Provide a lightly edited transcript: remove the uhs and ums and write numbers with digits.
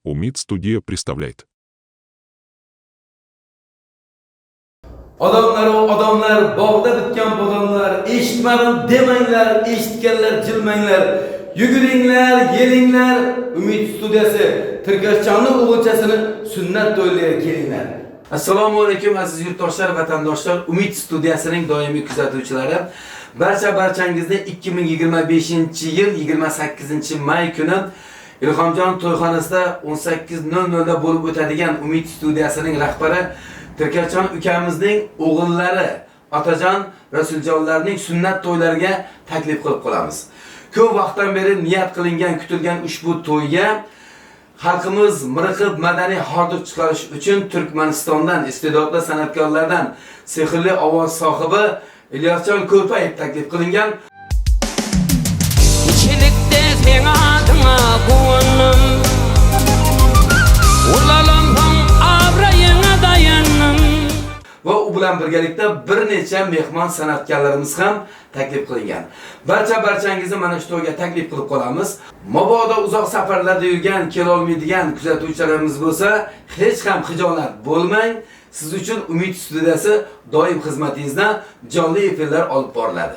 Umid Studio представляет. Odamlar, bog'da bitgan bodamlar, eshitmadim demanglar, eshitganlar jilmanglar. Yuguringlar, yelinglar, Umid studiyasi Tirkashchonning o'g'ilchasini sunnat to'ylariga kelinglar. Assalomu alaykum aziz yurtdoshlar, vatandoshlar, Umid studiyasining doimiy kuzatuvchilari. Barchangizni 2025-yil 28-may kuni Ilhomjon to'yxonasida 18:00 da bo'lib o'tadigan Umid studiyasining rahbari Tirkashchon ukamizning o'g'illari Otajon Rasuljonlarning sunnat to'ylariga taklif qilib qolamiz. Ko'p vaqtdan beri niyat qilingan, kutilgan ushbu to'yga xalqimiz miriqib madaniy hordiq chiqarish uchun Turkmanistondan iste'dodli san'atkorlardan sehrli ovoz sohibi Ilyosjon Ko'payev taklif qilingan. İçilikte sen adıma kuanım, ulalamam abrayına dayanım. Va u bilan birgalikda bir necha mehmon san'atkorlarimiz ham taklif qilingan. Barchangizni mana shu to'yga taklif qilib qolamiz. Mabodo uzoq safarlarda yurgan, kela olmaydigan kuzatuvchilarimiz bo'lsa, hech ham xijolat bo'lmang. Siz uchun Umid studiyasi doim xizmatingizda jonli efirlar olib boriladi.